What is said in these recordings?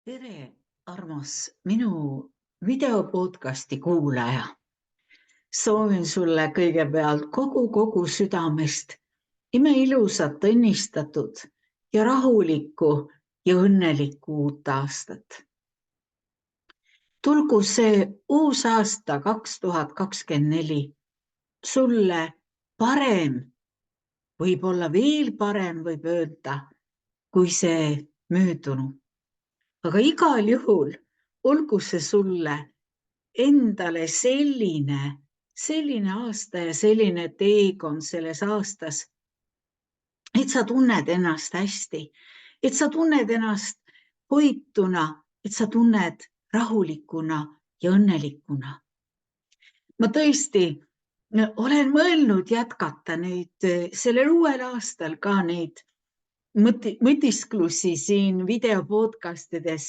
Tere, armas minu videopodcasti kuulaja. Soovin sulle kõigepealt kogu südamest imeilusat, õnnistatud ja rahulikku ja õnnelikku uut aastat. Tulgu see uus aasta 2024 sulle parem, võib-olla veel parem võib öelda, kui see möödunu. Aga igal juhul olgu see sulle endale selline aasta ja selline teekond selles aastas, et sa tunned ennast hästi, et sa tunned ennast hoituna, et sa tunned rahulikuna ja õnnelikuna. Ma tõesti olen mõelnud jätkata nüüd sellel uuel aastal ka neid mõtisklusi siin videopodcastides,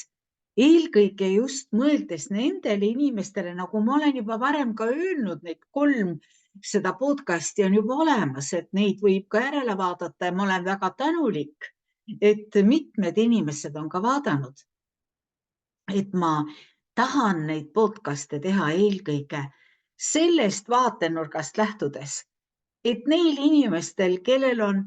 eelkõige just mõeldes nendele inimestele, nagu ma olen juba varem ka öelnud, neid 3 seda podcasti on juba olemas, et neid võib ka järele vaadata ja ma olen väga tänulik, et mitmed inimesed on ka vaadanud. Et ma tahan neid podcaste teha eelkõige sellest vaatenurgast lähtudes, et neil inimestel, kellel on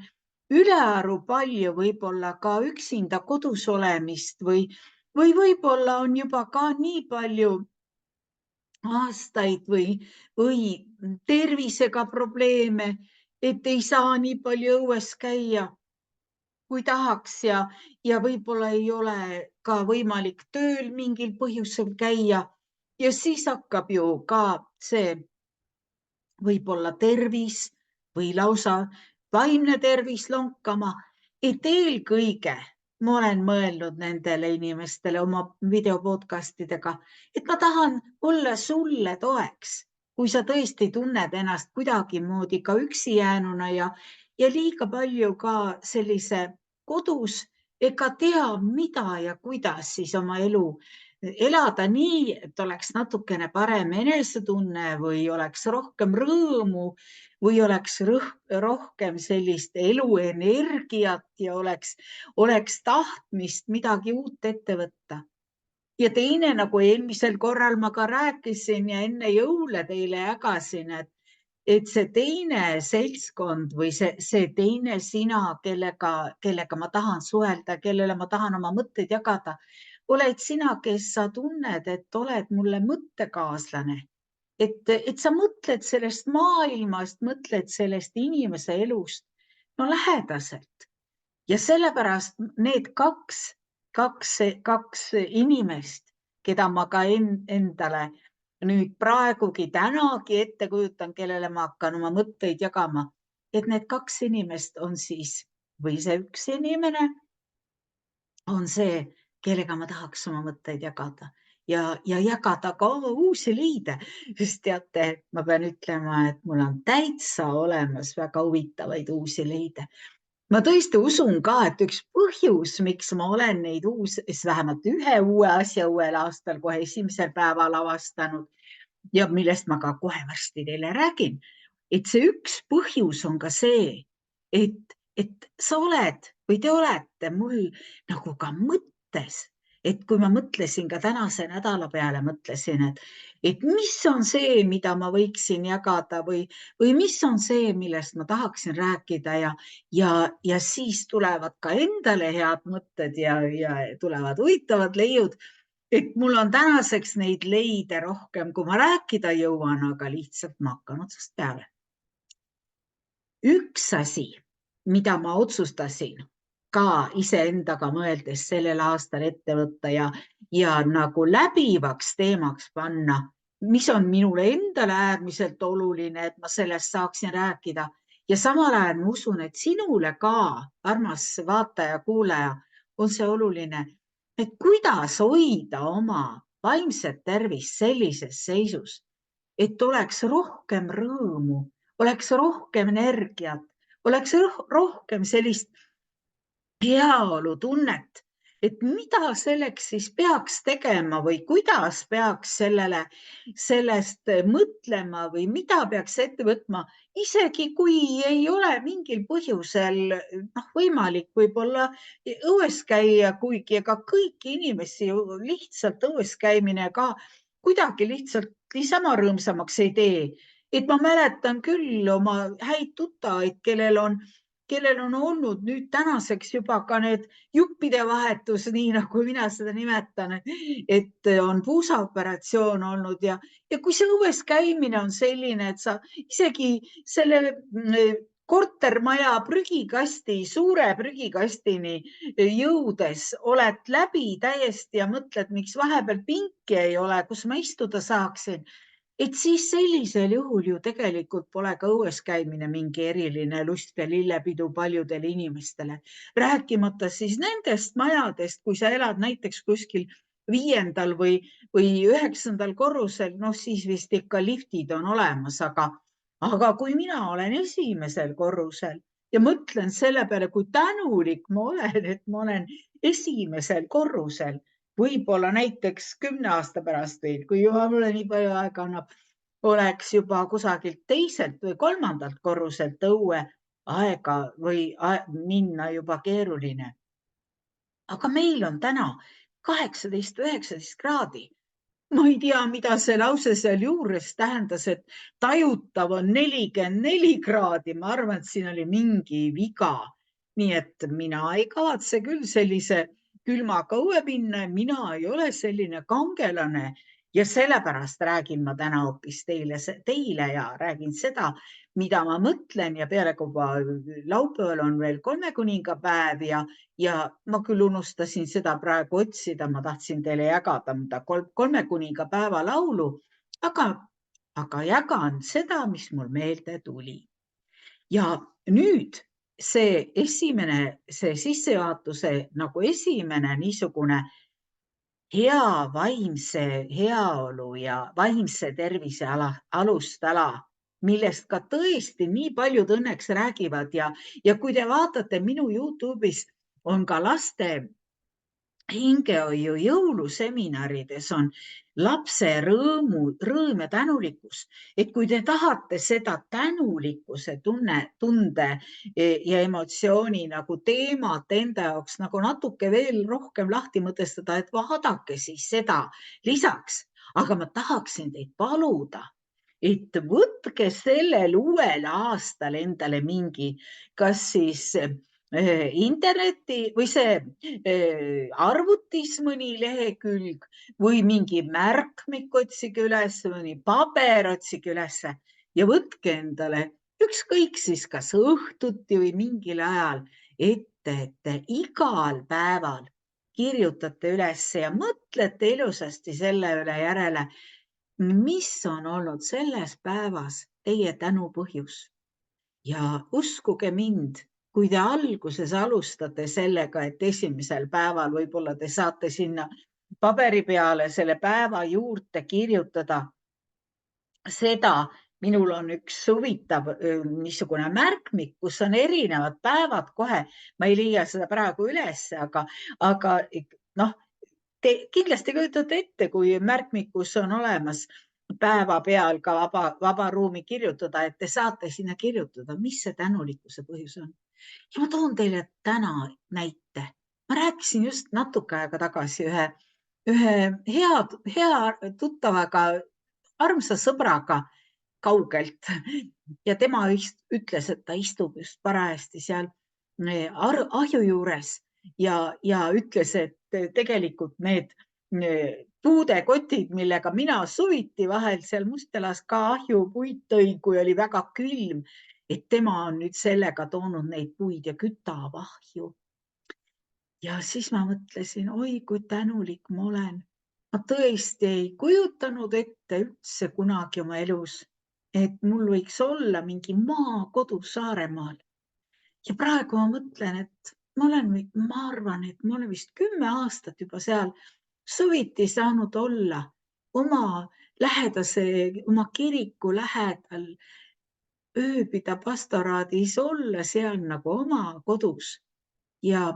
ülearu palju võib-olla ka üksinda kodus olemist või võib-olla on juba ka nii palju aastaid või tervisega probleeme, et ei saa nii palju õues käia, kui tahaks ja võib-olla ei ole ka võimalik tööl mingil põhjusel käia ja siis hakkab ju ka see võib-olla tervis või lausa vaimne tervis lonkama, et eelkõige ma olen mõelnud nendele inimestele oma videopodcastidega, et ma tahan olla sulle toeks, kui sa tõesti tunned ennast kuidagimoodi ka üksi jäänuna ja liiga palju ka sellise kodus ega tea, mida ja kuidas siis oma elu elada nii, et oleks natukene parem enesetunne või oleks rohkem rõõmu või oleks rohkem sellist eluenergiat ja oleks tahtmist midagi uut ette võtta. Ja teine, nagu eelmisel korral ma ka rääkisin ja enne jõule teile jagasin, et see teine seltskond või see teine sina, kellega ma tahan suhelda, kellele ma tahan oma mõtteid jagada, oled sina, kes sa tunned, et oled mulle mõttekaaslane. Et sa mõtled sellest maailmast, mõtled sellest inimese elust no lähedaselt. Ja sellepärast need kaks inimest, keda ma ka endale nüüd praegugi tänagi ette kujutan, kellele ma hakkan oma mõtteid jagama, et need 2 inimest on siis, või see üks inimene on see, kellega ma tahaks oma mõtteid jagada ja jagada ka uusi liide, sest teate, ma pean ütlema, et mul on täitsa olemas väga huvitavaid uusi liide. Ma tõesti usun ka, et üks põhjus, miks ma olen neid vähemalt ühe uue asja uuel aastal kohe esimesel päeval avastanud ja millest ma ka kohe varsti teile räägin, et see üks põhjus on ka see, et sa oled või te olete mul nagu ka mõttes, et kui ma mõtlesin ka tänase nädala peale, mõtlesin, et mis on see, mida ma võiksin jagada või mis on see, millest ma tahaksin rääkida ja siis tulevad ka endale head mõtted ja tulevad huvitavad leiud, et mul on tänaseks neid leide rohkem, kui ma rääkida jõuan, aga lihtsalt ma hakkan otsast peale. Üks asi, mida ma otsustasin ka iseendaga mõeldes sellel aastal ette võtta ja nagu läbivaks teemaks panna, mis on minule endale äärmiselt oluline, et ma sellest saaksin rääkida ja samal ajal ma usun, et sinule ka, armas vaataja, kuulaja, on see oluline, et kuidas hoida oma vaimset tervist sellises seisus, et oleks rohkem rõõmu, oleks rohkem energiat, oleks rohkem sellist heaolutunnet, et mida selleks siis peaks tegema või kuidas peaks sellest mõtlema või mida peaks ette võtma, isegi kui ei ole mingil põhjusel võimalik võib-olla õues käia, kuigi ega kõiki inimesi ju lihtsalt õues käimine ka kuidagi lihtsalt niisama rõõmsamaks ei tee. Et ma mäletan küll oma häid tuttavaid, kellel on olnud nüüd tänaseks juba ka need juppide vahetus, nii nagu mina seda nimetan, et on puusaoperatsioon olnud ja kui see õues käimine on selline, et sa isegi selle kortermaja prügikasti, suure prügikastini jõudes oled läbi täiesti ja mõtled, miks vahepeal pinki ei ole, kus ma istuda saaksin. Et siis sellisel juhul ju tegelikult pole ka õues käimine mingi eriline lust ja lillepidu paljudele inimestele. Rääkimata siis nendest majadest, kui sa elad näiteks kuskil 5. või 9. korrusel, siis vist ikka liftid on olemas, aga kui mina olen 1. korrusel ja mõtlen selle peale, kui tänulik ma olen, et ma olen 1. korrusel, võib-olla näiteks 10 aasta pärast veel, kui juba mulle nii palju aega annab, oleks juba kusagilt 2. või 3. korruselt õue aega või minna juba keeruline. Aga meil on täna 18-19 kraadi. Ma ei tea, mida see lause seal juures tähendas, et tajutav on 44 kraadi. Ma arvan, et siin oli mingi viga. Nii et mina ei kavatse küll sellise külmaga õue minna. Mina ei ole selline kangelane ja sellepärast räägin ma täna hoopis teile ja räägin seda, mida ma mõtlen ja pealegi juba laupäeval on veel 3 kuningapäev ja ma küll unustasin seda praegu otsida, ma tahtsin teile jagada 3 kuningapäeva laulu, aga jagan seda, mis mul meelde tuli. Ja nüüd see sissejuhatuse nagu esimene niisugune hea vaimse heaolu ja vaimse tervise alustala, millest ka tõesti nii paljud õnneks räägivad ja kui te vaatate minu YouTube'is on ka laste hingehoiu jõuluseminarides on lapse rõõm ja tänulikkus, et kui te tahate seda tänulikkuse tunde ja emotsiooni nagu teemat enda jaoks nagu natuke veel rohkem lahti mõtestada, et vaadake siis seda lisaks, aga ma tahaksin teid paluda, et võtke sellel uuel aastal endale mingi, kas siis interneti või see arvutis mõni lehekülg või mingi märkmik otsige üles, mõni paber otsige üles ja võtke endale ükskõik siis kas õhtuti või mingil ajal ette, et te igal päeval kirjutate üles ja mõtlete ilusasti selle üle järele, mis on olnud selles päevas teie tänupõhjus. Ja uskuge mind, kui te alguses alustate sellega, et 1. päeval võib-olla te saate sinna paberi peale selle päeva juurde kirjutada seda, minul on üks huvitav niisugune märkmik, kus on erinevad päevad kohe, ma ei leia seda praegu üles, aga te kindlasti kujutate ette, kui märkmikus on olemas päeva peal ka vaba ruumi kirjutada, et te saate sinna kirjutada, mis see tänulikkuse põhjus on. Ja ma toon teile täna näite. Ma rääkisin just natuke aega tagasi ühe hea tuttavaga, armsa sõbraga kaugelt ja tema ütles, et ta istub just parajasti seal ahju juures ja ütles, et tegelikult need puudekotid, millega mina suviti vahel seal Mustelas ka ahjupuid tõi, kui oli väga külm, et tema on nüüd sellega toonud neid puid ja kütab ahju. Ja siis ma mõtlesin, oi kui tänulik ma olen. Ma tõesti ei kujutanud ette üldse kunagi oma elus, et mul võiks olla mingi maakodu Saaremaal. Ja praegu ma mõtlen, et ma arvan, et ma olen vist 10 aastat juba seal suviti saanud olla oma kiriku lähedal, ööbida pastoraadis, olla seal nagu oma kodus. Ja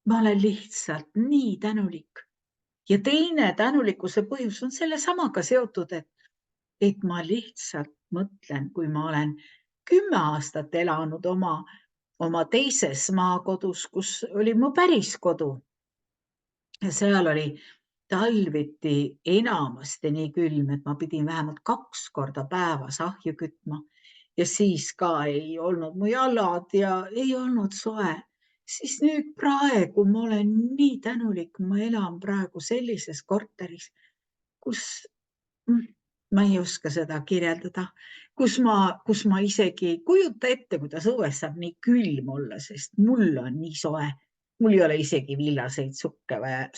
ma olen lihtsalt nii tänulik. Ja teine tänulikkuse põhjus on selle samaga seotud, et ma lihtsalt mõtlen, kui ma olen 10 aastat elanud oma teises maakodus, kus oli mu päris kodu. Ja seal oli talviti enamasti nii külm, et ma pidin vähemalt 2 korda päevas ahju kütma. Ja siis ka ei olnud mu jalad ja ei olnud soe. Siis nüüd praegu ma olen nii tänulik, ma elan praegu sellises korteris, kus ma ei oska seda kirjeldada, kus ma isegi ei kujuta ette, kuidas õues saab nii külm olla, sest mul on nii soe. Mul ei ole isegi villaseid sokke vaja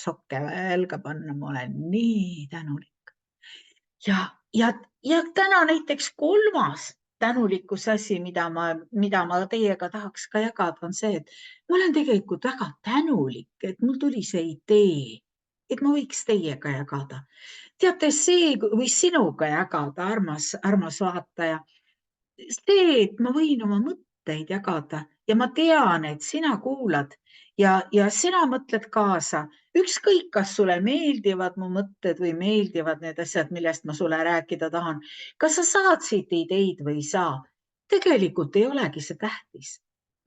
jalga panna, ma olen nii tänulik. Ja täna näiteks kolmas tänulikkuse asi, mida ma teiega tahaks ka jagada, on see, et ma olen tegelikult väga tänulik, et mul tuli see idee, et ma võiks teiega jagada. Teate, see või sinuga jagada, armas vaataja, see, et ma võin oma mõtteid jagada ja ma tean, et sina kuulad ja sina mõtled kaasa. Ükskõik, kas sulle meeldivad mu mõtted või meeldivad need asjad, millest ma sulle rääkida tahan. Kas sa saad siit ideid või ei saa? Tegelikult ei olegi see tähtis.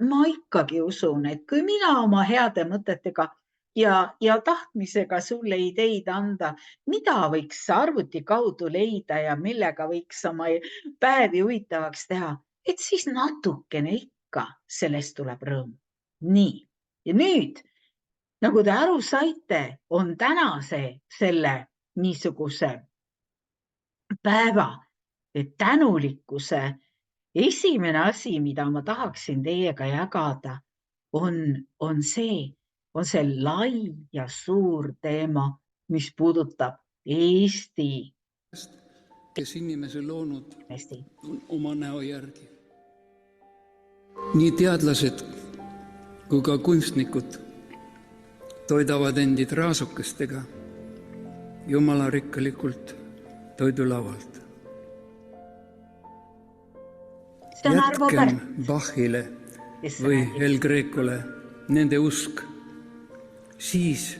Ma ikkagi usun, et kui mina oma heade mõtetega ja tahtmisega sulle ideid anda, mida võiks arvuti kaudu leida ja millega võiks oma päevi huvitavaks teha, et siis natukene ikka sellest tuleb rõõm. Nii, ja nüüd, nagu te aru saite, on selle niisuguse päeva tänulikkuse esimene asi, mida ma tahaksin teiega jagada, on see lai ja suur teema, mis puudutab Eesti. Kes inimese loonud oma näo järgi. Nii teadlased kui ka kunstnikud toidavad endid raasukestega Jumala rikkalikult toidulavalt. Jätkem Bachile või El Grecole nende usk. Siis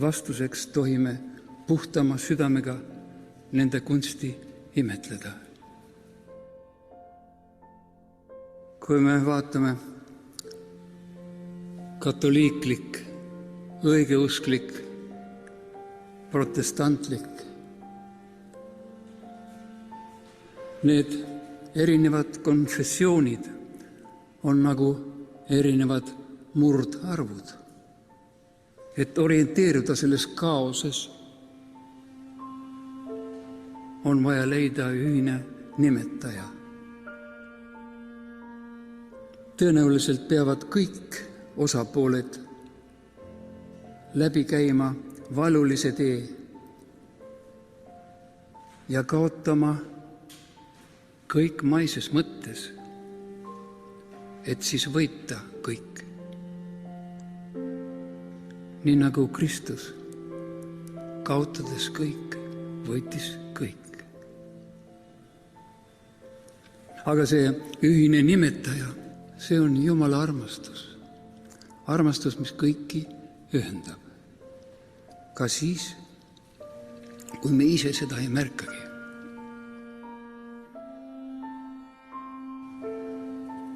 vastuseks tohime puhtama südamega nende kunsti imetleda. Kui me vaatame katoliiklik, õigeusklik, protestantlik, need erinevad konfessioonid on nagu erinevad murdarvud. Et orienteeruda selles kaoses on vaja leida ühine nimetaja. Tõenäoliselt peavad kõik osapooled läbi käima valulise tee ja kaotama kõik maises mõttes, et siis võita kõik. Nii nagu Kristus, kaotades kõik, võitis kõik. Aga see ühine nimetaja, see on Jumala armastus. Armastus, mis kõiki ühendab. Ka siis, kui me ise seda ei märkagi.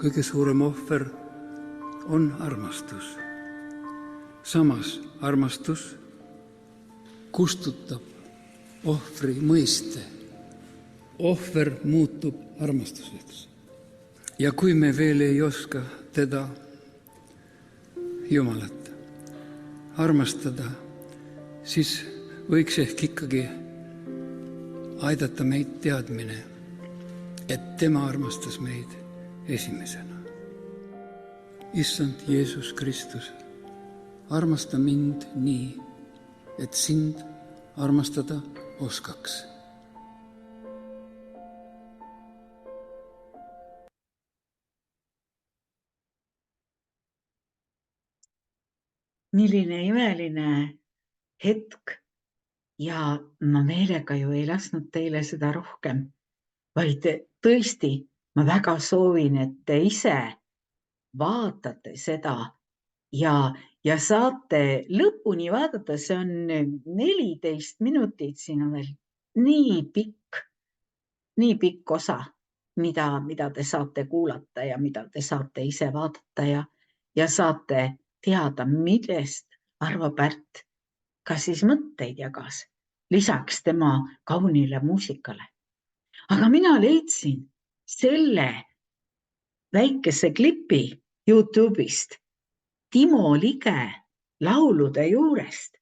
Kõige suurem ohver on armastus. Samas armastus kustutab ohvri mõiste. Ohver muutub armastuseks. Ja kui me veel ei oska teda, Jumalat, armastada, siis võiks ehk ikkagi aidata meid teadmine, et tema armastas meid esimesena. Issand Jeesus Kristus, armasta mind nii, et sind armastada oskaks. Milline imeline hetk ja ma meelega ju ei lasknud teile seda rohkem, vaid tõesti, ma väga soovin, et te ise vaatate seda ja ja saate lõpuni vaadata, see on 14 minutit, siin on veel nii pikk osa, mida te saate kuulata ja mida te saate ise vaadata ja saate teada, millest Arvo Pärt ka siis mõtteid jagas, lisaks tema kaunile muusikale. Aga mina leidsin selle väikese klipi YouTube'ist Timo Lige laulude juurest.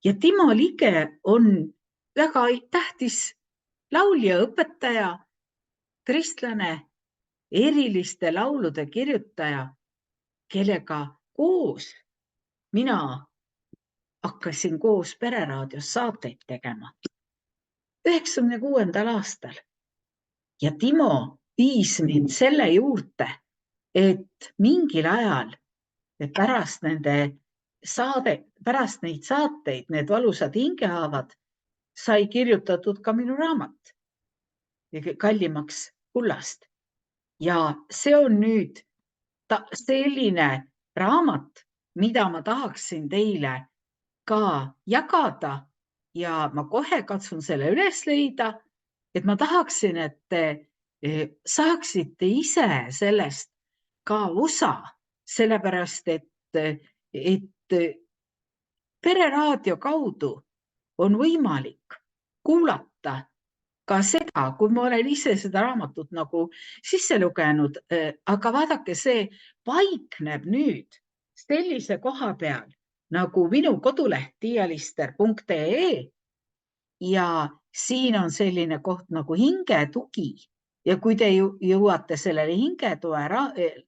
Ja Timo Lige on väga tähtis laulja, õpetaja, kristlane, eriliste laulude kirjutaja, kellega koos mina hakkasin koos Pereraadios saateid tegema 96. aastal. Ja Timo viis mind selle juurde, et mingil ajal pärast neid saateid, need valusad hingehaavad, sai kirjutatud ka minu raamat Kallimaks kullast. Ja see on nüüd selline raamat, mida ma tahaksin teile ka jagada ja ma kohe katsun selle üles leida, et ma tahaksin, et te saaksite ise sellest ka osa, sellepärast et Pereraadio kaudu on võimalik kuulata ka seda, kui ma olen ise seda raamatut nagu sisse lugenud, aga vaadake, see paikneb nüüd sellise koha peal nagu minu koduleht tiialister.ee ja siin on selline koht nagu hingetugi ja kui te jõuate sellele hingetoe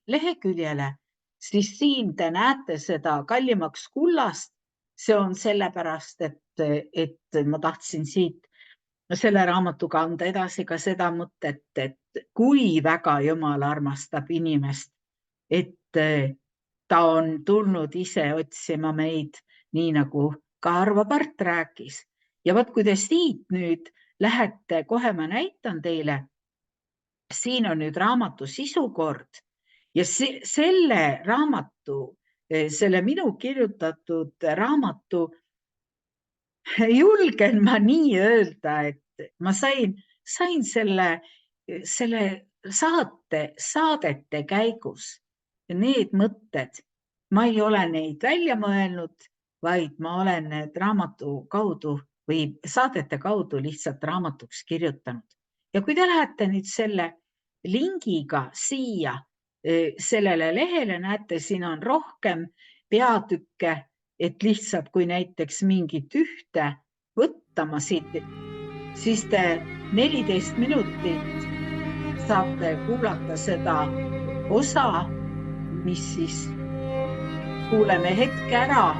leheküljele, siis siin te näete seda Kallimaks kullast. See on sellepärast, et ma tahtsin siit selle raamatuga anda edasi ka seda mõtet, et kui väga Jumal armastab inimest, et ta on tulnud ise otsima meid, nii nagu ka Arvo Pärt rääkis. Ja võt, kui te siit nüüd lähete, kohe ma näitan teile, siin on nüüd raamatu sisukord ja selle raamatu, selle minu kirjutatud raamatu julgen ma nii öelda, et ma sain selle saadete käigus need mõtted, ma ei ole neid välja mõelnud, vaid ma olen need raamatu kaudu või saadete kaudu lihtsalt raamatuks kirjutanud. Ja kui te lähete nüüd selle lingiga siia, sellele lehele, näete, siin on rohkem peatükke, et lihtsalt kui näiteks mingit ühte võttama siit, siis te 14 minutit saate kuulata seda osa, mis siis kuuleme hetke ära.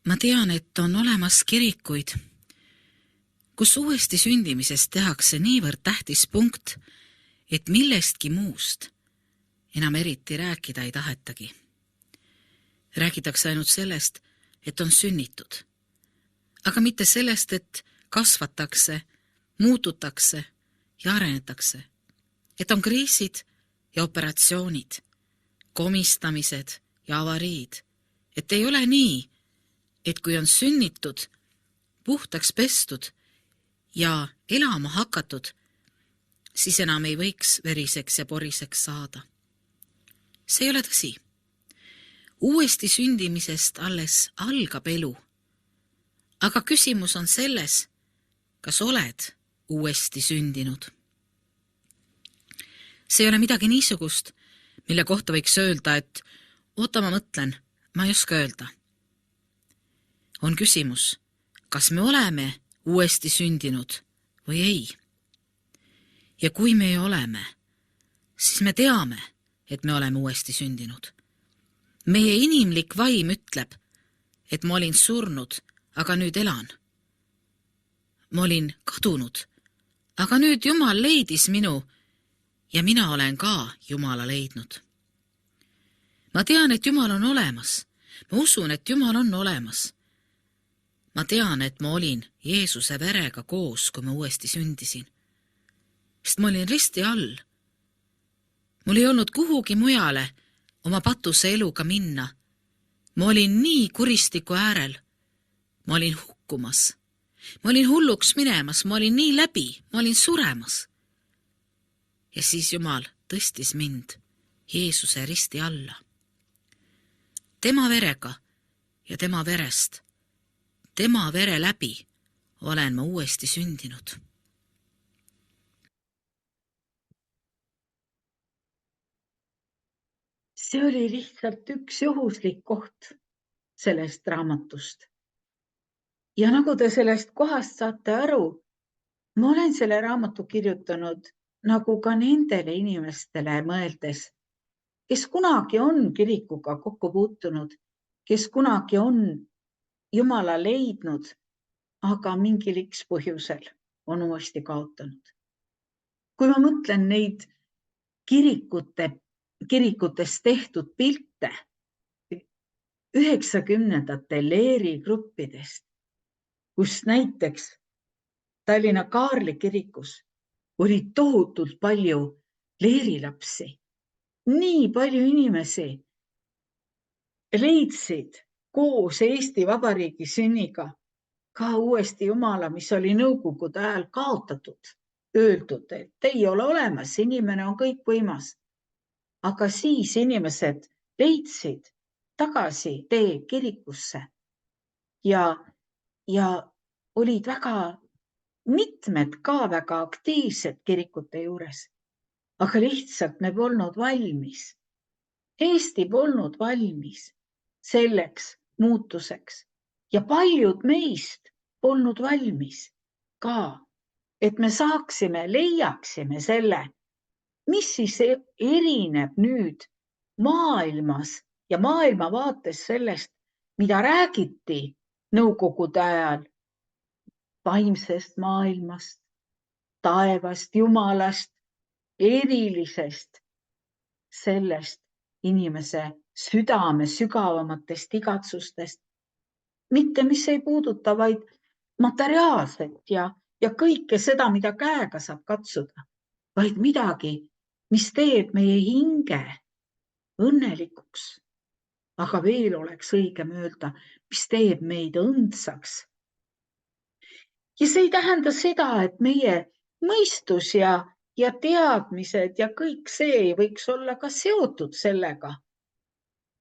Ma tean, et on olemas kirikuid, kus uuesti sündimisest tehakse niivõrd tähtis punkt, et millestki muust enam eriti rääkida ei tahetagi. Räägitakse ainult sellest, et on sünnitud, aga mitte sellest, et kasvatakse, muututakse ja arenetakse, et on kriisid ja operatsioonid, komistamised ja avariid, et ei ole nii, et kui on sünnitud, puhtaks pestud ja elama hakatud, siis enam ei võiks veriseks ja poriseks saada. See ei ole tõsi. Uuesti sündimisest alles algab elu. Aga küsimus on selles, kas oled uuesti sündinud. See ei ole midagi niisugust, mille kohta võiks öelda, et oota, ma mõtlen, ma ei oska öelda. On küsimus, kas me oleme uuesti sündinud või ei. Ja kui me oleme, siis me teame, et me oleme uuesti sündinud. Meie inimlik vaim ütleb, et ma olin surnud, aga nüüd elan. Ma olin kadunud, aga nüüd Jumal leidis minu ja mina olen ka Jumala leidnud. Ma tean, et Jumal on olemas. Ma usun, et Jumal on olemas. Ma tean, et ma olin Jeesuse verega koos, kui ma uuesti sündisin. Sest ma olin risti all. Mul ei olnud kuhugi mujale oma patuse eluga minna. Ma olin nii kuristiku äärel. Ma olin hukkumas. Ma olin hulluks minemas, ma olin nii läbi, ma olin suremas. Ja siis Jumal tõstis mind Jeesuse risti alla. Tema verega ja tema verest, tema vere läbi olen ma uuesti sündinud. See oli lihtsalt üks juhuslik koht sellest raamatust. Ja nagu te sellest kohast saate aru, ma olen selle raamatu kirjutanud nagu ka nendele inimestele mõeldes, kes kunagi on kirikuga kokku puutunud, kes kunagi on Jumala leidnud, aga mingil X põhjusel on uuesti kaotanud. Kui ma mõtlen neid kirikutes tehtud pilte 90ndate leerigruppidest, kus näiteks Tallinna Kaarli kirikus oli tohutult palju leerilapsi. Nii palju inimesi leidsid koos Eesti Vabariigi sünniga ka uuesti Jumala, mis oli nõukogude ajal kaotatud, öeldud, et ei ole olemas, inimene on kõikvõimas. Aga siis inimesed leidsid tagasi tee kirikusse ja olid väga mitmed ka väga aktiivsed kirikute juures, aga lihtsalt me polnud valmis. Eesti polnud valmis selleks muutuseks ja paljud meist polnud valmis ka, et me leiaksime selle, mis siis erineb nüüd maailmas ja maailmavaates sellest, mida räägiti nõukogude ajal vaimsest maailmast, taevast, Jumalast, erilisest sellest inimese südame sügavamatest igatsustest. Mitte, mis ei puuduta vaid materiaalset ja kõike seda, mida käega saab katsuda, vaid midagi, mis teeb meie hinge õnnelikuks. Aga veel oleks õigem öelda, mis teeb meid õndsaks. Ja see ei tähenda seda, et meie mõistus ja teadmised ja kõik see ei võiks olla ka seotud sellega.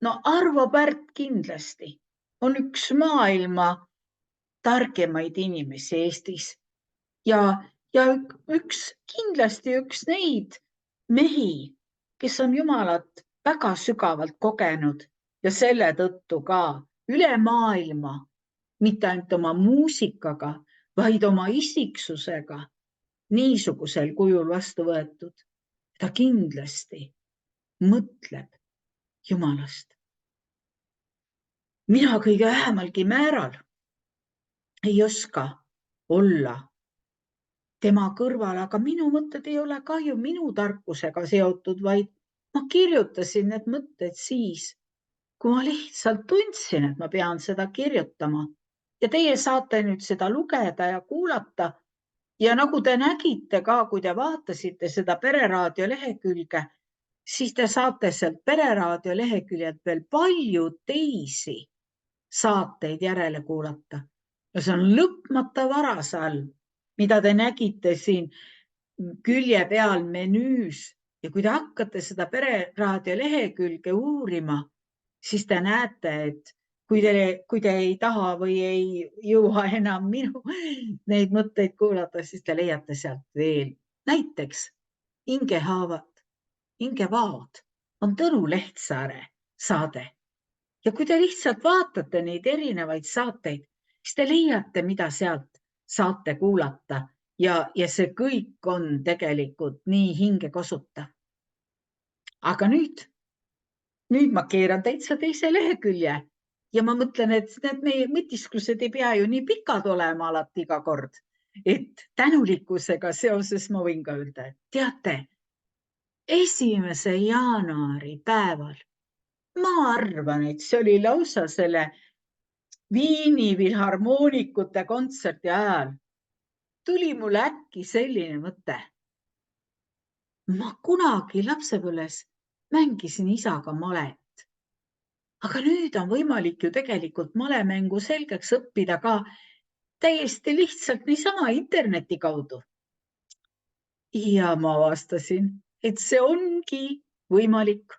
No Arvo Pärt kindlasti on üks maailma targemaid inimesi Eestis ja kindlasti üks neid mehi, kes on Jumalat väga sügavalt kogenud ja selle tõttu ka üle maailma, mitte ainult oma muusikaga, vaid oma isiksusega niisugusel kujul vastu võetud. Ta kindlasti mõtleb Jumalast. Mina kõige vähemalgi määral ei oska olla tema kõrval, aga minu mõtted ei ole ka ju minu tarkusega seotud, vaid ma kirjutasin need mõtted siis, kui ma lihtsalt tundsin, et ma pean seda kirjutama. Ja teie saate nüüd seda lugeda ja kuulata. Ja nagu te nägite ka, kui te vaatasite seda Pereraadio lehekülge, siis te saate sealt Pereraadio leheküljelt veel palju teisi saateid järele kuulata. Ja see on lõpmata varasalm, mida te nägite siin külje peal menüüs. Ja kui te hakkate seda Pereraadio lehekülge uurima, siis te näete, et kui te ei taha või ei jõua enam minu neid mõtteid kuulata, siis te leiate sealt veel. Näiteks Hingevaod on Tõnu Lehtsaare saade. Ja kui te lihtsalt vaatate neid erinevaid saateid, siis te leiate, mida sealt saate kuulata ja see kõik on tegelikult nii hinge kosutav. Aga nüüd ma keeran täitsa teise lehekülje. Ja ma mõtlen, et need meie mõtisklused ei pea ju nii pikad olema alati iga kord, et tänulikkusega seoses ma võin ka öelda, et teate, 1. jaanuari päeval, ma arvan, et see oli lausa selle Viini filharmoonikute kontserdi ajal tuli mulle äkki selline mõte. Ma kunagi lapsepõlves mängisin isaga malet, aga nüüd on võimalik ju tegelikult malemängu selgeks õppida ka täiesti lihtsalt niisama interneti kaudu. Ja ma avastasin, et see ongi võimalik.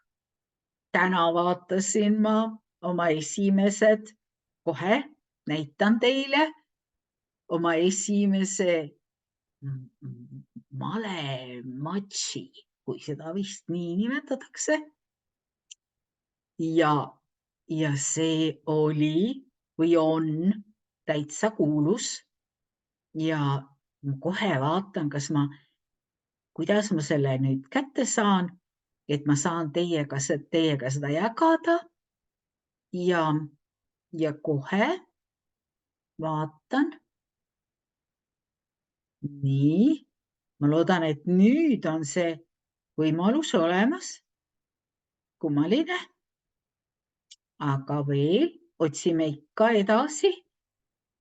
Täna vaatasin ma oma esimesed, kohe näitan teile oma esimese malematši, kui seda vist nii nimetatakse. Ja see oli või on täitsa kuulus. Ja kohe vaatan, kuidas ma selle nüüd kätte saan, et ma saan teiega seda jagada. Ja kohe vaatan. Nii, ma loodan, et nüüd on see võimalus olemas. Kummaline. Aga veel otsime ikka edasi.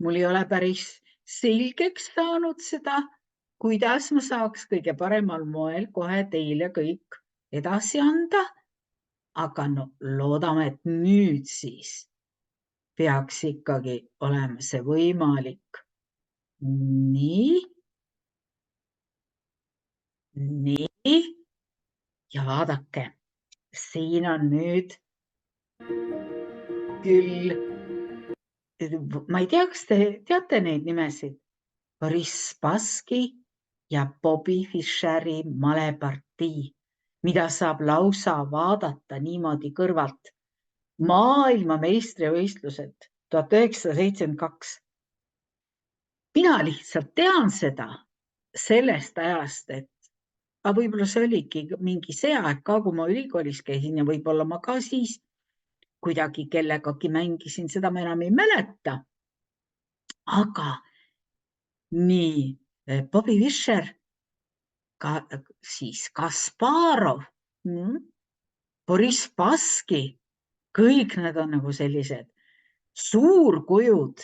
Mul ei ole päris selgeks saanud seda, kuidas ma saaks kõige paremal moel kohe teile kõik edasi anda. Aga no, loodame, et nüüd siis peaks ikkagi olema see võimalik. Nii. Ja vaadake, siin on nüüd küll, ma ei tea, kas te teate neid nimesid, Boris Spassky ja Bobby Fischeri malepartii, mida saab lausa vaadata niimoodi kõrvalt. Maailmameistrivõistlused 1972. Mina lihtsalt tean seda sellest ajast, et võib-olla see oligi mingi see aeg ka, kui ma ülikoolis käisin ja võib-olla ma ka siis kuidagi kellegagi mängisin, seda ma enam ei mäleta. Aga nii, Bobby Fischer, siis Kasparov, Boris Spassky, kõik need on nagu sellised suurkujud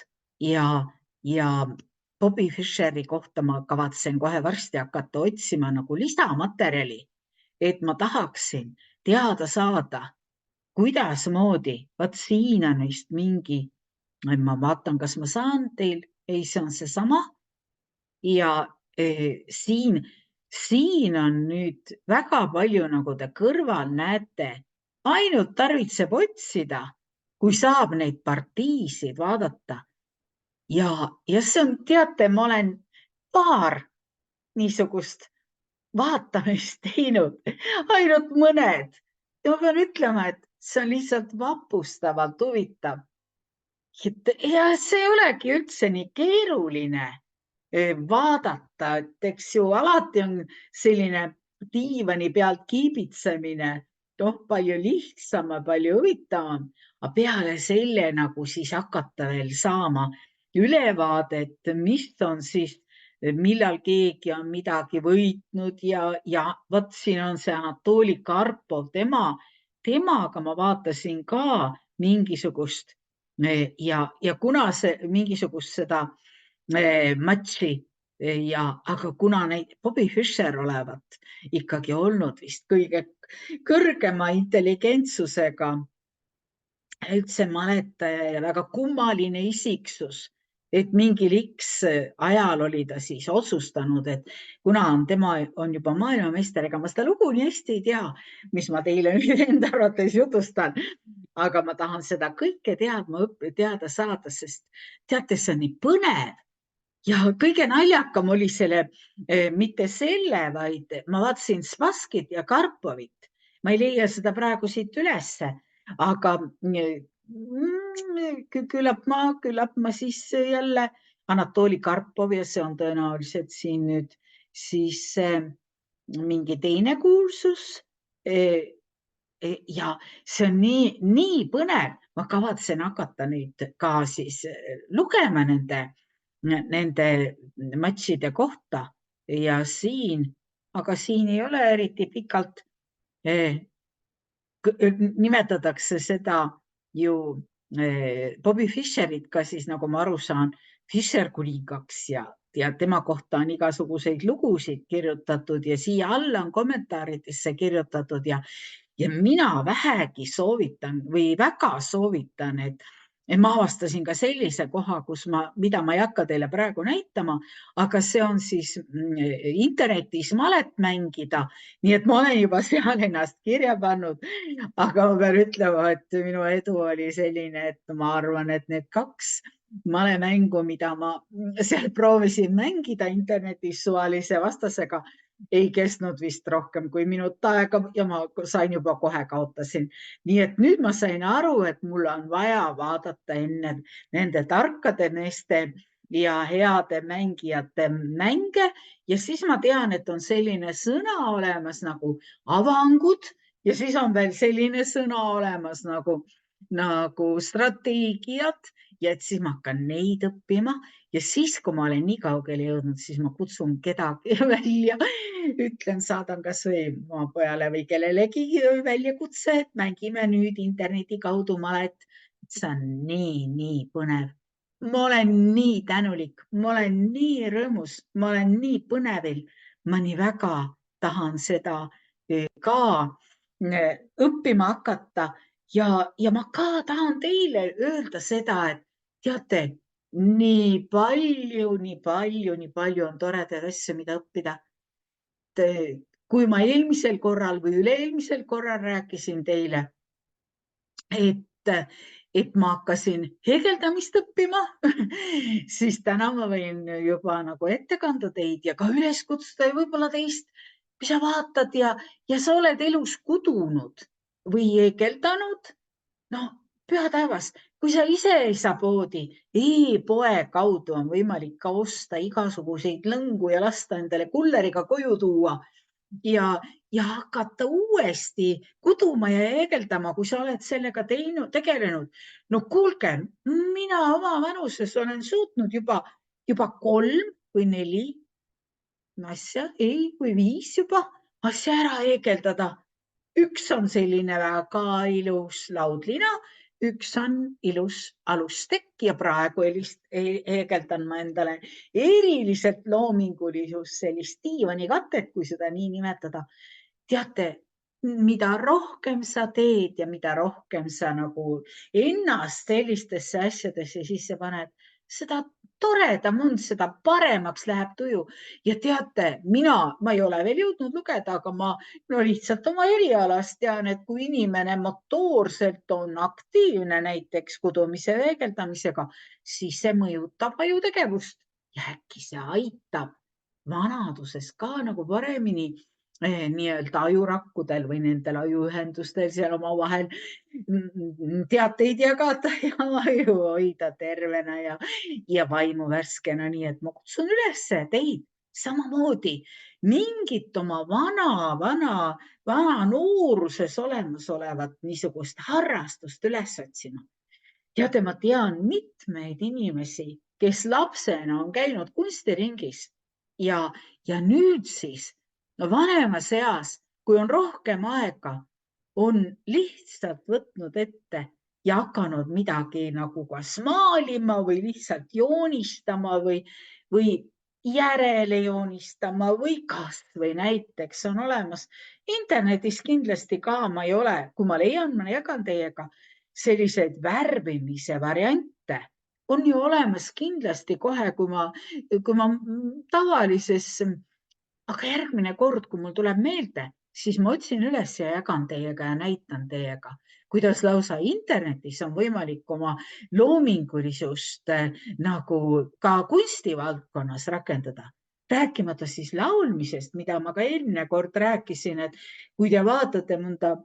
ja Bobby Fischeri kohta ma kavatsen kohe varsti hakata otsima nagu lisamaterjali, et ma tahaksin teada saada, kuidasmoodi, vaat siin on vist mingi, ma vaatan, kas ma saan teil, ei, see on seesama. Ja siin on nüüd väga palju, nagu te kõrval näete, ainult tarvitseb otsida, kui saab neid partiisid vaadata. Ja see on, teate, ma olen paar niisugust vaatamist teinud, ainult mõned. Ja ma pean ütlema, et see on lihtsalt vapustavalt huvitav. Ja see ei olegi üldse nii keeruline vaadata, et eks ju alati on selline diivani pealt kiibitsemine, palju lihtsam ja palju huvitavam, aga peale selle nagu siis hakata veel saama ülevaadet, mis on siis, millal keegi on midagi võitnud ja vot siin on see Anatoli Karpov, temaga ma vaatasin ka mingisugust ja kuna see mingisugust seda matši aga kuna neid Bobby Fischer olevat ikkagi olnud vist kõige kõrgema intelligentsusega üldse maletaja ja väga kummaline isiksus, et mingil X ajal oli ta siis otsustanud, et kuna tema on juba maailmameister, ega ma seda lugu nii hästi ei tea, mis ma teile nüüd enda arvates jutustan, aga ma tahan seda kõike teada saada, sest teate, see on nii põnev. Ja kõige naljakam oli selle, mitte selle, vaid ma vaatasin Spasskit ja Karpovit. Ma ei leia seda praegu siit ülesse, aga küllap ma siis jälle Anatoli Karpov ja see on tõenäoliselt siin nüüd siis mingi teine kuulsus. Ja see on nii põnev. Ma kavatsen hakata nüüd ka siis lugema nende matšide kohta ja aga siin ei ole eriti pikalt nimetatakse seda ju Bobby Fischerit ka siis, nagu ma aru saan, Fischer kuningaks ja tema kohta on igasuguseid lugusid kirjutatud ja siia alla on kommentaaridesse kirjutatud ja mina vähegi soovitan või väga soovitan, et ma avastasin ka sellise koha, mida ma ei hakka teile praegu näitama, aga see on siis internetis malet mängida, nii et ma olen juba seal ennast kirja pannud, aga ma pean ütlema, et minu edu oli selline, et ma arvan, et need 2 malemängu, mida ma seal proovisin mängida internetis suvalise vastasega, ei kestnud vist rohkem kui minut aega ja ma sain juba kohe kaotasin. Nii et nüüd ma sain aru, et mul on vaja vaadata enne nende tarkade meeste ja heade mängijate mänge ja siis ma tean, et on selline sõna olemas nagu avangud ja siis on veel selline sõna olemas nagu strateegiad ja et siis ma hakkan neid õppima ja siis, kui ma olen nii kaugele jõudnud, siis ma kutsun kedagi välja, ütlen, saadan kas või oma pojale või kellelegi väljakutse, et mängime nüüd interneti kaudu malet. See on nii põnev. Ma olen nii tänulik, ma olen nii rõõmus, ma olen nii põnevil. Ma nii väga tahan seda ka õppima hakata ja ma ka tahan teile öelda seda, et teate, nii palju on toredaid asju, mida õppida. Kui ma eelmisel korral või üle-eelmisel korral rääkisin teile, et ma hakkasin heegeldamist õppima, siis täna ma võin juba nagu ette kanda teid ja ka üles kutsuda ja võib-olla teist, kui sa vaatad ja sa oled elus kudunud või heegeldanud, püha taevas, kui sa ise ei saa poodi, e-poe kaudu on võimalik ka osta igasuguseid lõngu ja lasta endale kulleriga koju tuua ja hakata uuesti kuduma ja heegeldama, kui sa oled sellega tegelenud. No kuulge, mina oma vanuses olen suutnud juba 3 või 4 asja, või 5 juba asja ära heegeldada. Üks on selline väga ilus laudlina, üks on ilus alustekk ja praegu heegeldan ma endale eriliselt loomingulisus sellist diivanikatet, kui seda nii nimetada. Teate, mida rohkem sa teed ja mida rohkem sa nagu ennast sellistesse asjadesse sisse paned, seda toredam on, seda paremaks läheb tuju. Ja teate, ma ei ole veel jõudnud lugeda, aga ma lihtsalt oma erialast tean, et kui inimene motoorselt on aktiivne näiteks kudumise ja heegeldamisega, siis see mõjutab ajutegevust ja äkki see aitab vanaduses ka nagu paremini nii-öelda ajurakkudel või nendel ajuühendustel seal omavahel teateid jagada ja aju hoida tervena ja vaimu värskena. Nii et ma kutsun üles teid samamoodi mingit oma vana nooruses olemasolevat niisugust harrastust üles otsima. Teate, ma tean mitmeid inimesi, kes lapsena on käinud kunstiringis ja nüüd siis vanemas eas, kui on rohkem aega, on lihtsalt võtnud ette ja hakanud midagi nagu kas maalima või lihtsalt joonistama või järele joonistama või kas või näiteks on olemas internetis kindlasti ka, ma ei ole, kui ma leian, ma jagan teiega selliseid värvimise variante. On ju olemas kindlasti kohe, kui ma tavalises aga järgmine kord, kui mul tuleb meelde, siis ma otsin üles ja jagan teiega ja näitan teiega, kuidas lausa internetis on võimalik oma loomingulisust nagu ka kunstivaldkonnas rakendada. Rääkimata siis laulmisest, mida ma ka eelmine kord rääkisin, et kui te vaatate mõnda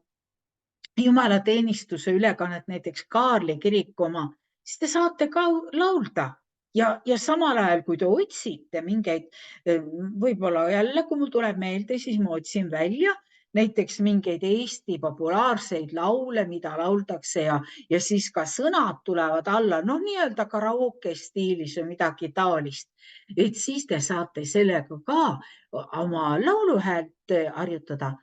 jumalateenistuse ülekannet, näiteks Kaarli kiriku oma, siis te saate ka laulda. Ja samal ajal, kui te otsite mingeid, võib-olla jälle, kui mul tuleb meelde, siis ma otsin välja näiteks mingeid Eesti populaarseid laule, mida lauldakse ja siis ka sõnad tulevad alla, nii-öelda karaoke stiilis või midagi taolist. Et siis te saate sellega ka oma lauluhäält harjutada.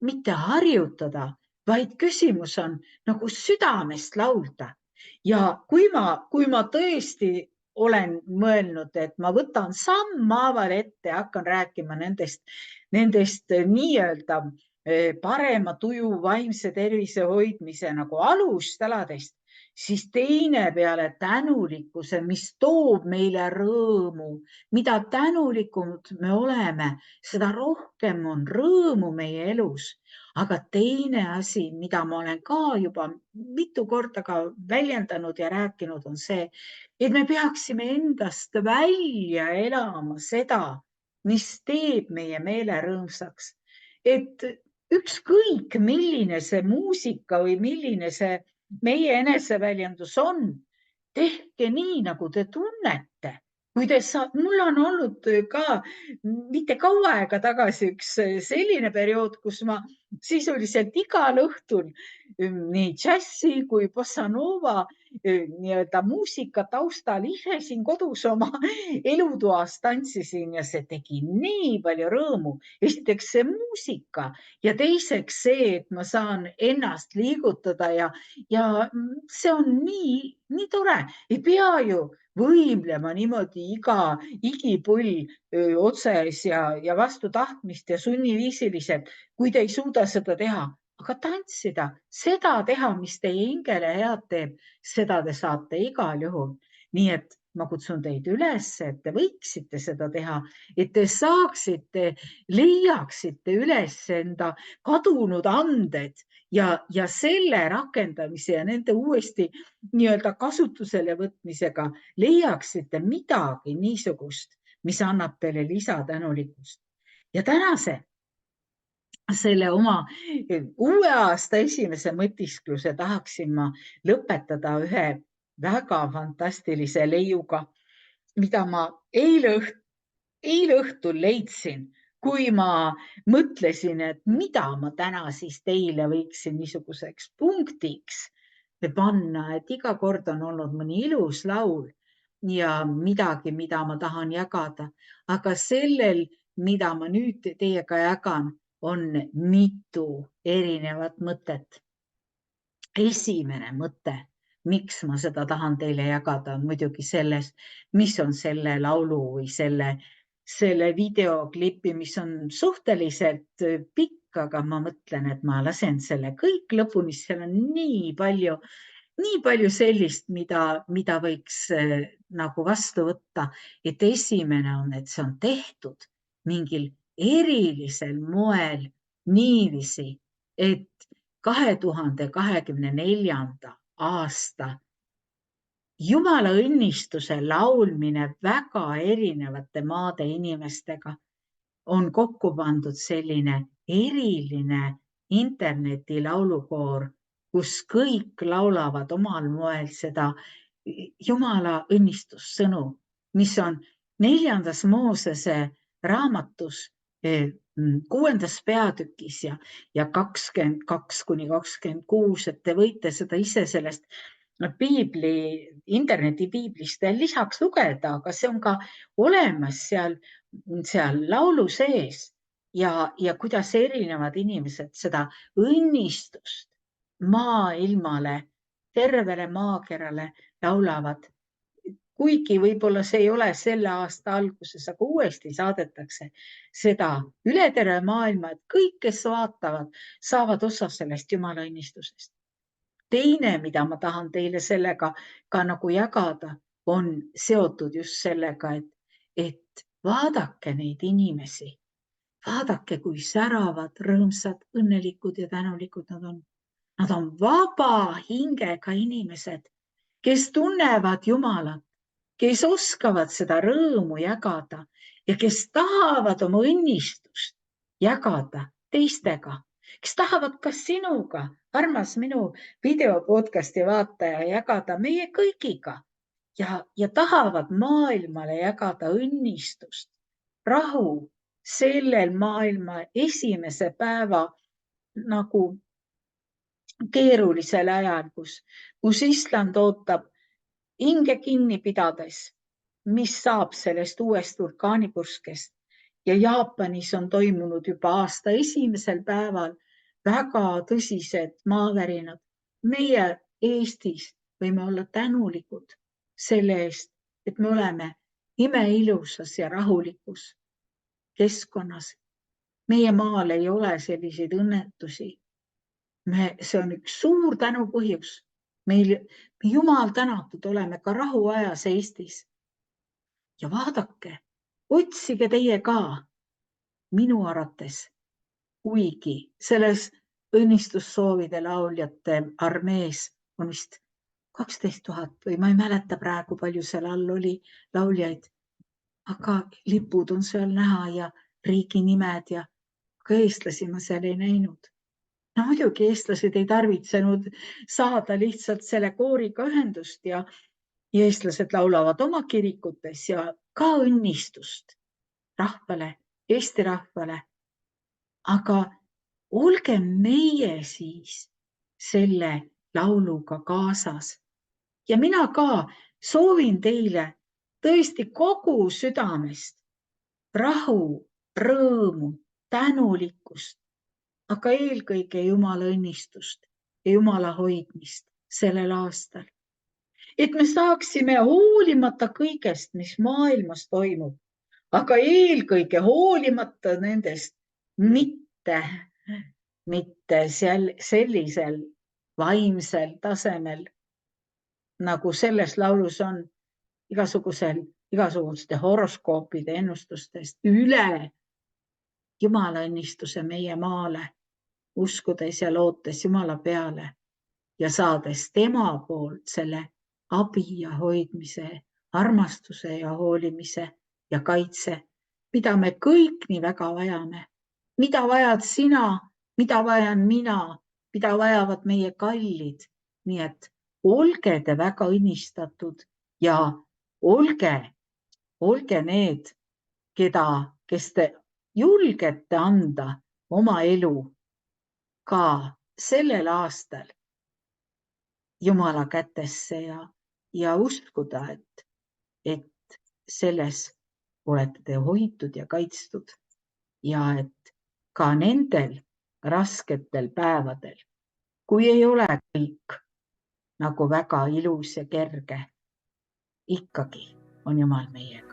Mitte harjutada, vaid küsimus on nagu südamest laulda. Ja kui ma tõesti olen mõelnud, et ma võtan sammhaaval ette ja hakkan rääkima nendest nii-öelda parema tuju, vaimse tervise hoidmise nagu alustaladest, siis teine peale tänulikkuse, mis toob meile rõõmu, mida tänulikumad me oleme, seda rohkem on rõõmu meie elus. Aga teine asi, mida ma olen ka juba mitu korda ka väljendanud ja rääkinud, on see, et me peaksime endast välja elama seda, mis teeb meie meele rõõmsaks. Et ükskõik, milline see muusika või milline see meie eneseväljendus on, tehke nii, nagu te tunnete. Mul on olnud ka mitte kaua aega tagasi üks selline periood, kus ma sisuliselt igal õhtul nii džässi kui bossa nova nii-öelda muusika taustal ise siin kodus oma elutoas tantsisin ja see tegi nii palju rõõmu. Esiteks see muusika ja teiseks see, et ma saan ennast liigutada ja see on nii tore. Ei pea ju võimlema niimoodi igipull otses ja vastu tahtmist ja sunniviisiliselt, kui te ei suuda seda teha. Aga tantsida, seda teha, mis teie hingele head teeb, seda te saate igal juhul. Nii et ma kutsun teid üles, et te võiksite seda teha, et te leiaksite üles enda kadunud anded ja selle rakendamise ja nende uuesti nii-öelda kasutusele võtmisega leiaksite midagi niisugust, mis annab teile lisatänulikkust. Ja tänase selle oma uue aasta esimese mõtiskluse tahaksin ma lõpetada ühe väga fantastilise leiuga, mida ma eile õhtul leidsin, kui ma mõtlesin, et mida ma täna siis teile võiksin niisuguseks punktiks panna, et iga kord on olnud mõni ilus laul ja midagi, mida ma tahan jagada. Aga sellel, mida ma nüüd teiega jagan, on mitu erinevat mõtet. Esimene mõte, miks ma seda tahan teile jagada, on muidugi selles, mis on selle laulu või selle videoklipi, mis on suhteliselt pikk, aga ma mõtlen, et ma lasen selle kõik lõpuni, seal on nii palju sellist, mida võiks nagu vastu võtta. Et esimene on, et see on tehtud mingil erilisel moel niiviisi, et 2024. aasta Jumala õnnistuse laulmine väga erinevate maade inimestega on kokku pandud selline eriline interneti laulukoor, kus kõik laulavad omal moel seda Jumala õnnistussõnu, mis on 4. Moosese raamatus 6. peatükis ja 22–26, et te võite seda ise sellest internetipiiblist lisaks lugeda, aga see on ka olemas seal laulu sees ja kuidas erinevad inimesed seda õnnistust maailmale, tervele maakerale laulavad. Kuigi võib-olla see ei ole selle aasta alguses, aga uuesti saadetakse seda üle terve maailma, et kõik, kes vaatavad, saavad osa sellest Jumala õnnistusest. Teine, mida ma tahan teile sellega ka nagu jagada, on seotud just sellega, et vaadake neid inimesi. Vaadake, kui säravad, rõõmsad, õnnelikud ja tänulikud nad on. Nad on vaba hingega inimesed, kes tunnevad Jumalat, kes oskavad seda rõõmu jagada ja kes tahavad oma õnnistust jagada teistega, kes tahavad ka sinuga, armas minu videopodcasti vaataja, jagada meie kõigiga ja tahavad maailmale jagada õnnistust, rahu sellel maailma esimese päeva nagu keerulisel ajal, kus Island ootab hinge kinni pidades, mis saab sellest uuest vulkaanipurskest ja Jaapanis on toimunud juba aasta esimesel päeval väga tõsised maavärinad. Meie Eestis võime olla tänulikud selle eest, et me oleme imeilusas ja rahulikus keskkonnas. Meie maal ei ole selliseid õnnetusi. See on üks suur tänupõhjus. Meil Jumal tänatud oleme ka rahuajas Eestis. Ja vaadake, otsige teie ka minu arvates, kuigi selles õnnistussoovide lauljate armees on vist 12 000 või ma ei mäleta praegu, palju seal all oli lauljaid, aga lipud on seal näha ja riigi nimed ja ka eestlasi ma seal ei näinud. No muidugi eestlased ei tarvitsenud saada lihtsalt selle kooriga ühendust ja eestlased laulavad oma kirikutes ja ka õnnistust rahvale, Eesti rahvale. Aga olge meie siis selle lauluga kaasas. Ja mina ka soovin teile tõesti kogu südamest rahu, rõõmu, tänulikkust, aga eelkõige Jumala õnnistust ja Jumala hoidmist sellel aastal. Et me saaksime hoolimata kõigest, mis maailmas toimub, aga eelkõige hoolimata nendest mitte sellisel vaimsel tasemel, nagu selles laulus on, igasuguste horoskoopide ennustustest üle Jumala õnnistuse meie maale, uskudes ja lootes Jumala peale ja saades tema poolt selle abi ja hoidmise, armastuse ja hoolimise ja kaitse, mida me kõik nii väga vajame. Mida vajad sina, mida vajan mina, mida vajavad meie kallid. Nii et olge te väga õnnistatud ja olge need, kes te julgete anda oma elu ka sellel aastal Jumala kätesse ja uskuda, et selles olete te hoitud ja kaitstud ja et ka nendel rasketel päevadel, kui ei ole kõik nagu väga ilus ja kerge, ikkagi on Jumal meiega.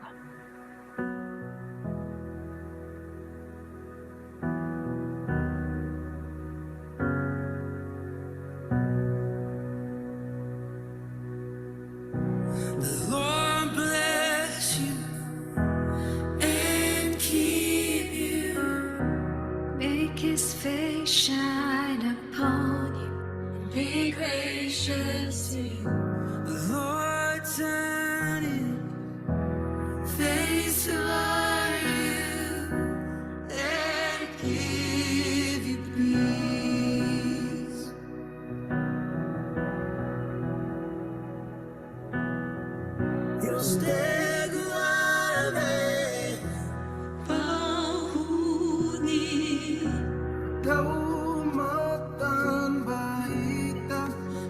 His face shine upon you, be gracious to you. The Lord turn his face toward you and give you peace. You'll stay.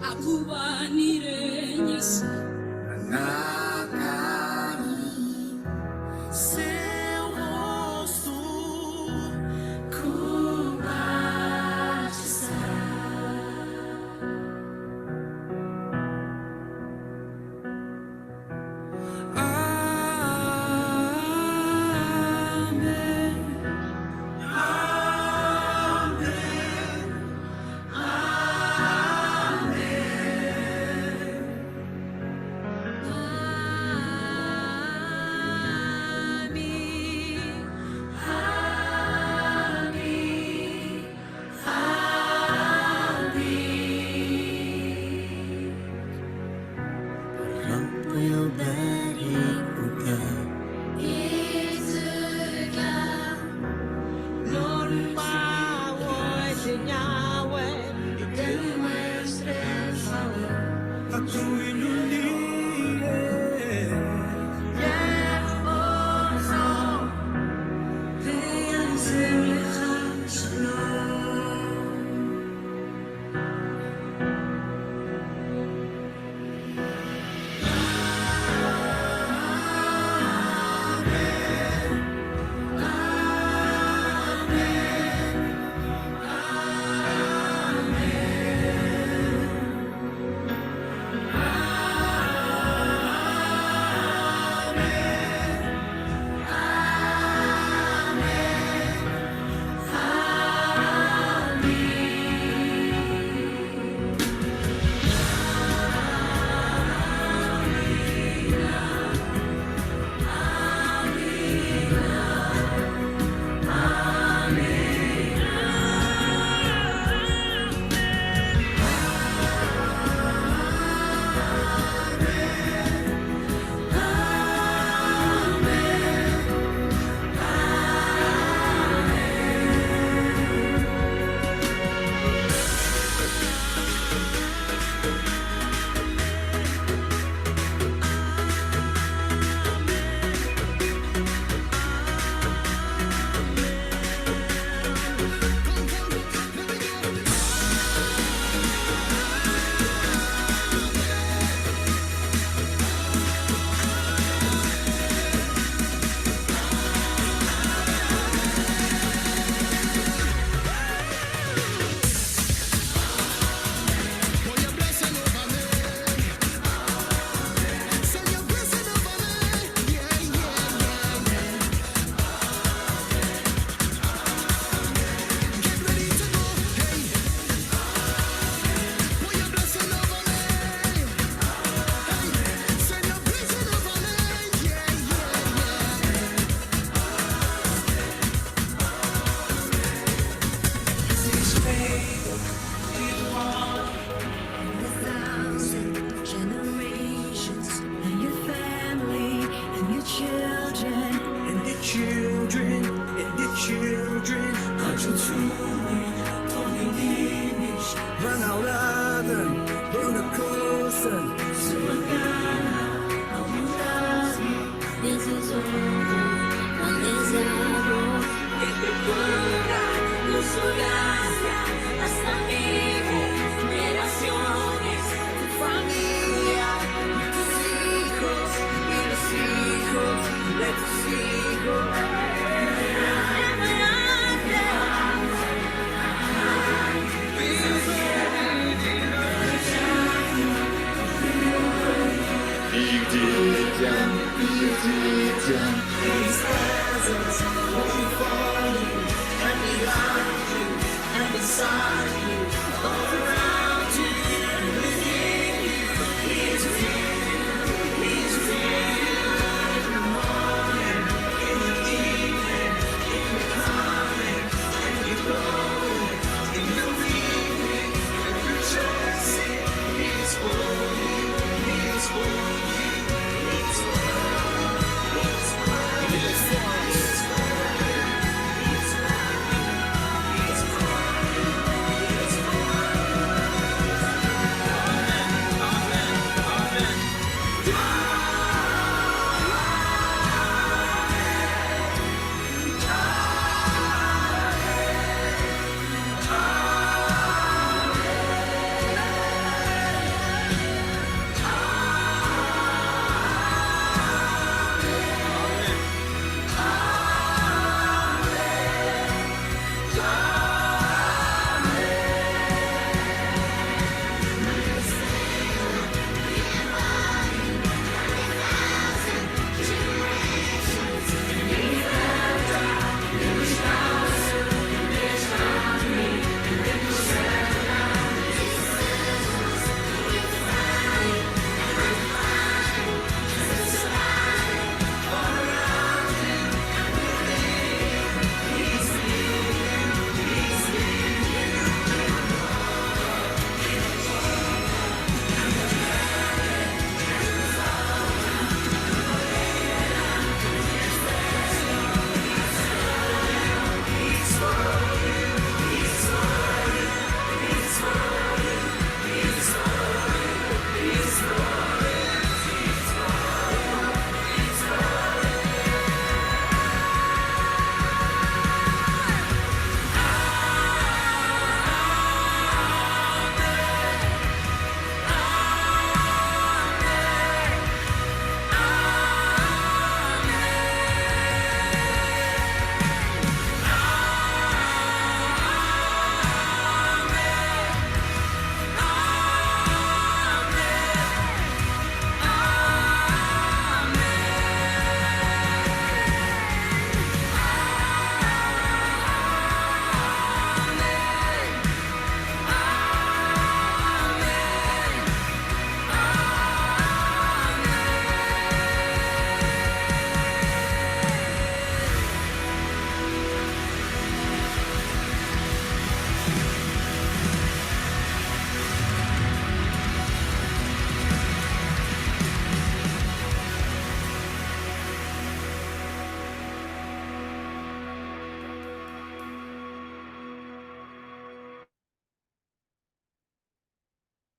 Aku children, and the children, and the children. 靠近出你，同你离你，满好了的，有了哭声，是我干了，好不了你，也是错的，我也在我，也被困了，无数gracias, hasta vivir generaciones, tu familia, y tus hijos, y los hijos de tus hijos. These presents will be for you, and behind you, and beside you, all around you, within you, He's with you, He's with you. In the morning, in the evening, in the coming, and the going, in the weeping, and rejoicing. He's for you, He's for you, He's for you.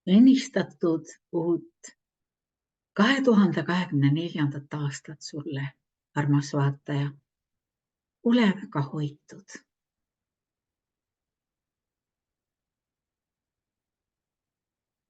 Õnnistatud uut 2024. aastat sulle, armas vaataja. Ole väga hoitud.